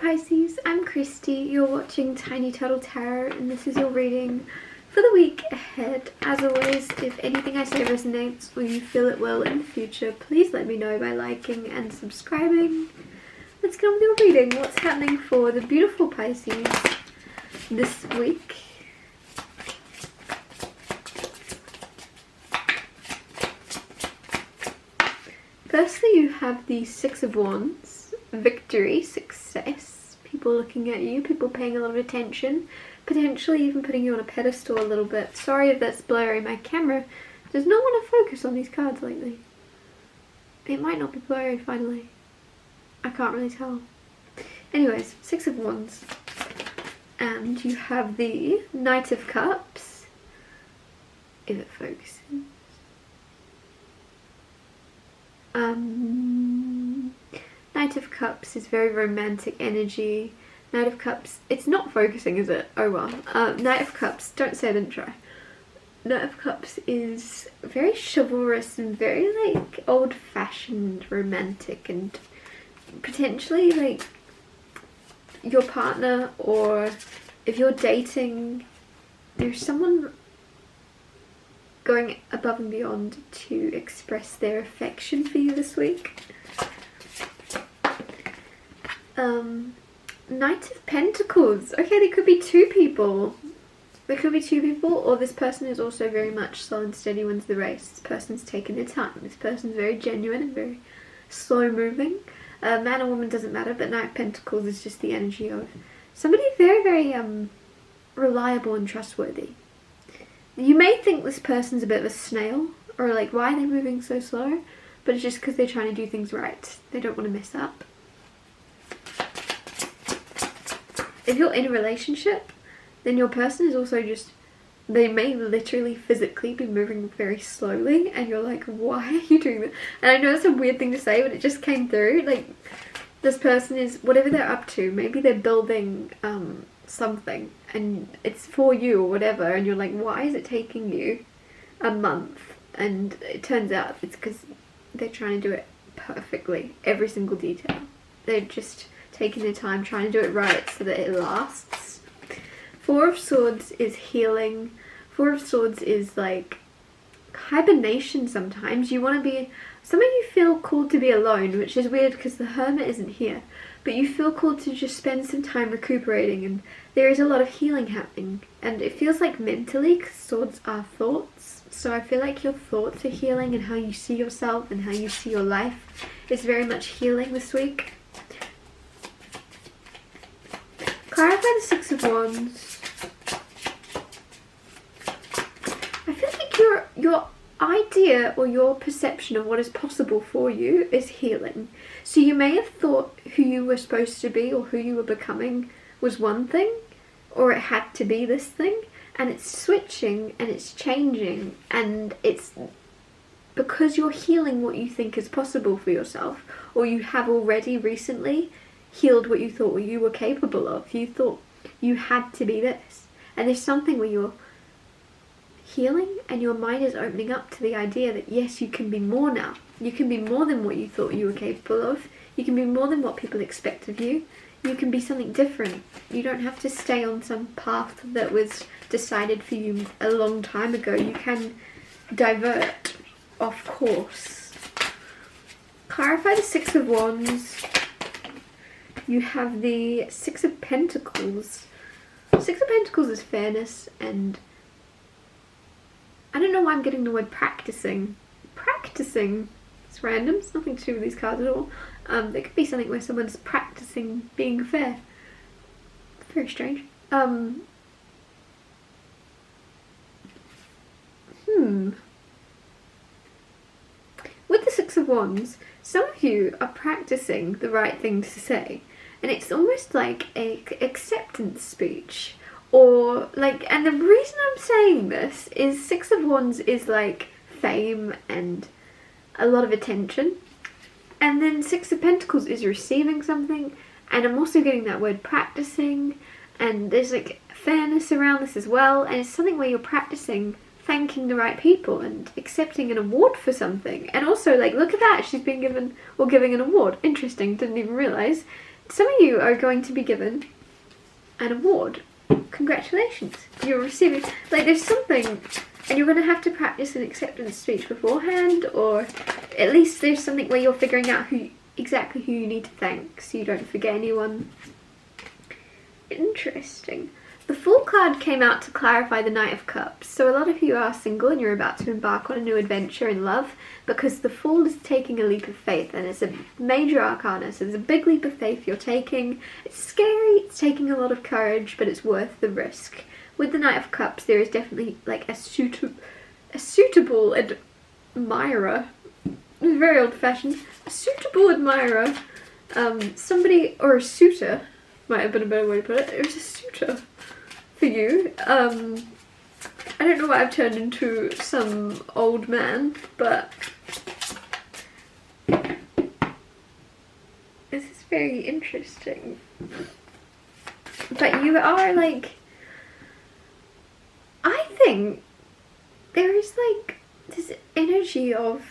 Pisces, I'm Christy, you're watching Tiny Turtle Tarot and this is your reading for the week ahead. As always, if anything I say resonates or you feel it will in the future, please let me know by liking and subscribing. Let's get on with your reading. What's happening for the beautiful Pisces this week? Firstly, you have the Six of Wands. Victory, success, people looking at you, people paying a lot of attention, potentially even putting you on a pedestal a little bit. Sorry if that's blurry, my camera does not want to focus on these cards lately. It might not be blurry finally, I can't really tell. Anyways, Six of Wands, and you have the Knight of Cups, if it focuses. Knight of Cups is very romantic energy. Knight of Cups, it's not focusing, is it? Oh well. Knight of Cups, don't say I didn't try. Knight of Cups is very chivalrous and very like old-fashioned romantic, and potentially like your partner, or if you're dating, there's someone going above and beyond to express their affection for you this week. Knight of Pentacles. Okay, there could be two people. There could be two people, or this person is also very much slow and steady wins the race. This person's taking their time. This person's very genuine and very slow moving. Man or woman doesn't matter, but Knight of Pentacles is just the energy of somebody very, very reliable and trustworthy. You may think this person's a bit of a snail, or like, why are they moving so slow? But it's just because they're trying to do things right. They don't want to mess up. If you're in a relationship, then your person is also just, they may literally physically be moving very slowly, and you're like, why are you doing that? And I know it's a weird thing to say, but it just came through. Like, this person is, whatever they're up to, maybe they're building something and it's for you or whatever, and you're like, why is it taking you a month? And it turns out it's because they're trying to do it perfectly, every single detail. They're just taking their time trying to do it right so that it lasts. Four of Swords is healing. Four of Swords is like hibernation sometimes. You want to be, some of you feel called to be alone, which is weird because the Hermit isn't here. But you feel called to just spend some time recuperating, and there is a lot of healing happening. And it feels like mentally, because swords are thoughts. So I feel like your thoughts are healing, and how you see yourself and how you see your life is very much healing this week. Clarify the Six of Wands. I feel like your idea or your perception of what is possible for you is healing. So you may have thought who you were supposed to be or who you were becoming was one thing, or it had to be this thing, and it's switching and it's changing, and it's because you're healing what you think is possible for yourself, or you have already recently healed what you thought you were capable of. You thought you had to be this, and there's something where you're healing and your mind is opening up to the idea that yes, you can be more now. You can be more than what you thought you were capable of. You can be more than what people expect of you. You can be something different. You don't have to stay on some path that was decided for you a long time ago. You can divert off course. Clarify the Six of Wands. You have the Six of Pentacles. Six of Pentacles is fairness, and I don't know why I'm getting the word practicing. Practicing. It's random. It's nothing to do with these cards at all. There could be something where someone's practicing being fair. Very strange. With the Six of Wands, some of you are practicing the right thing to say, and it's almost like a acceptance speech, or like, and the reason I'm saying this is Six of Wands is like fame and a lot of attention, and then Six of Pentacles is receiving something, and I'm also getting that word practicing, and there's like fairness around this as well, and it's something where you're practicing thanking the right people and accepting an award for something. And also, like, look at that, she's been given, or giving an award. Interesting, didn't even realise. some of you are going to be given an award. Congratulations. You're receiving, like, there's something, and you're going to have to practice an acceptance speech beforehand, or at least there's something where you're figuring out exactly who you need to thank so you don't forget anyone. Interesting. The Fool card came out to clarify the Knight of Cups. So a lot of you are single and you're about to embark on a new adventure in love, because the Fool is taking a leap of faith, and it's a major arcana, so there's a big leap of faith you're taking. It's scary, it's taking a lot of courage, but it's worth the risk. With the Knight of Cups, there is definitely like a suitable admirer. It's very old-fashioned. A suitable admirer. Somebody, or a suitor, might have been a better way to put it. It was a suitor for you. I don't know why I've turned into some old man, but this is very interesting. But you are like, I think there is like this energy of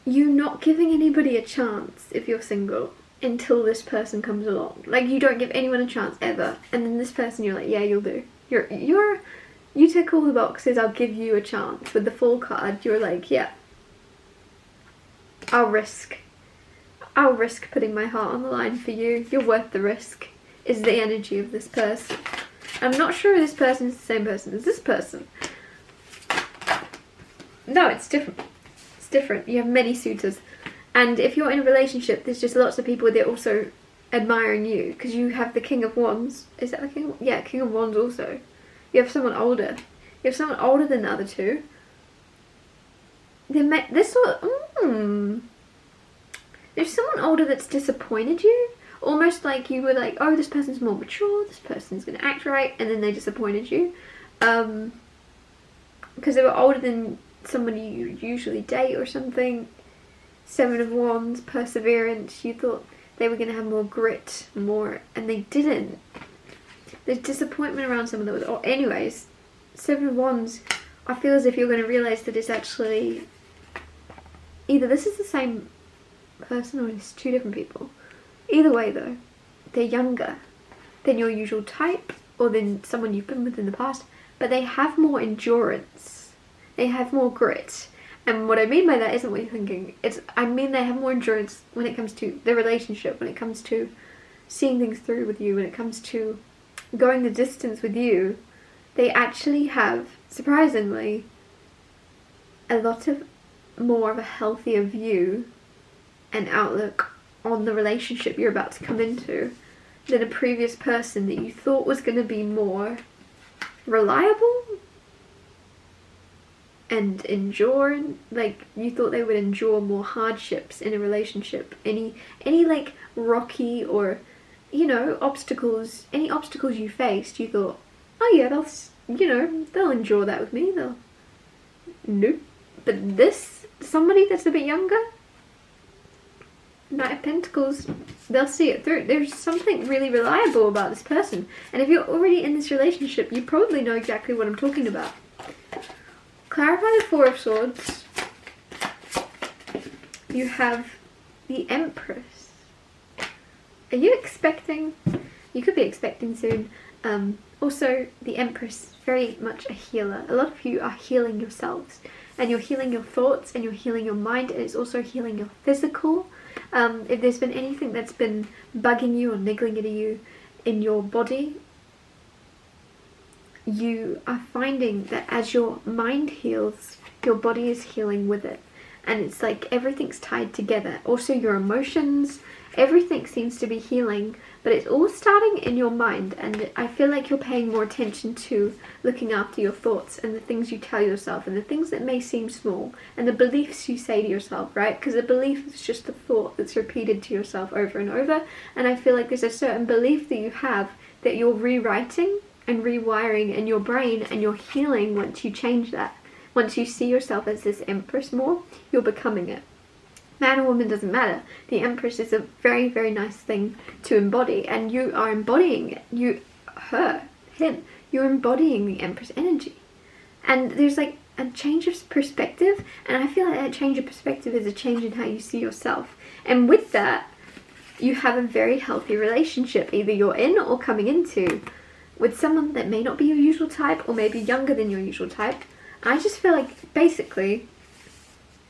you not giving anybody a chance if you're single until this person comes along. Like, you don't give anyone a chance ever, and then this person you're like, yeah, you'll do. You tick all the boxes, I'll give you a chance. With the Fool card, you're like, yeah, I'll risk putting my heart on the line for you. You're worth the risk, is the energy of this person. I'm not sure this person is the same person as this person. No, it's different. It's different. You have many suitors. And if you're in a relationship, there's just lots of people that are also admiring you, because you have the King of Wands. Is that the King of Wands? Yeah, King of Wands also. You have someone older. You have someone older than the other two. There's someone older that's disappointed you. Almost like you were like, oh, this person's more mature, this person's going to act right, and then they disappointed you. Because they were older than someone you usually date or something. Seven of Wands, perseverance. You thought they were going to have more grit, and they didn't. There's disappointment around some of those. Or anyways, Seven of Wands, I feel as if you're going to realise that it's actually either this is the same person or it's two different people. Either way though, they're younger than your usual type or than someone you've been with in the past, but they have more endurance. They have more grit. And what I mean by that isn't what you're thinking. I mean they have more endurance when it comes to the relationship, when it comes to seeing things through with you, when it comes to going the distance with you. They actually have, surprisingly, a lot of more of a healthier view and outlook on the relationship you're about to come into than a previous person that you thought was going to be more reliable and endure, like you thought they would endure more hardships in a relationship, any like rocky or obstacles, any obstacles you faced, you thought, oh yeah, they'll endure that with me. Nope. But this, somebody that's a bit younger, Knight of Pentacles, they'll see it through. There's something really reliable about this person, and if you're already in this relationship, you probably know exactly what I'm talking about. Clarify the Four of Swords. You have the Empress. Are you expecting? You could be expecting soon. Also, the Empress, very much a healer. A lot of you are healing yourselves, and you're healing your thoughts, and you're healing your mind, and it's also healing your physical. If there's been anything that's been bugging you or niggling at you in your body, you are finding that as your mind heals, your body is healing with it. And it's like everything's tied together. Also your emotions, everything seems to be healing, but it's all starting in your mind. And I feel like you're paying more attention to looking after your thoughts and the things you tell yourself and the things that may seem small and the beliefs you say to yourself, right? Because a belief is just a thought that's repeated to yourself over and over. And I feel like there's a certain belief that you have that you're rewriting and rewiring in your brain, and you're healing once you change that. Once you see yourself as this Empress more, you're becoming it. Man or woman doesn't matter. The Empress is a very, very nice thing to embody, and you are embodying it. You're embodying the Empress energy. And there's like a change of perspective, and I feel like that change of perspective is a change in how you see yourself. And with that, you have a very healthy relationship, either you're in or coming into, with someone that may not be your usual type or maybe younger than your usual type. I just feel like basically,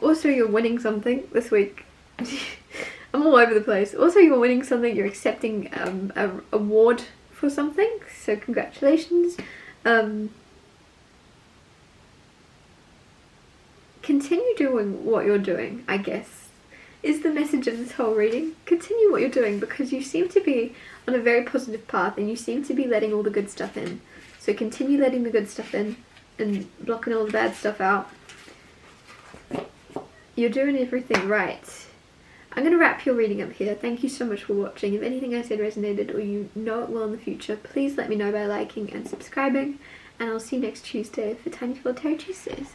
also you're winning something this week. I'm all over the place. Also you're winning something, you're accepting an award for something, so congratulations. Continue doing what you're doing, I guess, is the message of this whole reading. Continue what you're doing, because you seem to be on a very positive path and you seem to be letting all the good stuff in. So continue letting the good stuff in and blocking all the bad stuff out. You're doing everything right. I'm going to wrap your reading up here. Thank you so much for watching. If anything I said resonated or you know it will in the future, please let me know by liking and subscribing. And I'll see you next Tuesday for Tiny Little Tarot Tuesdays.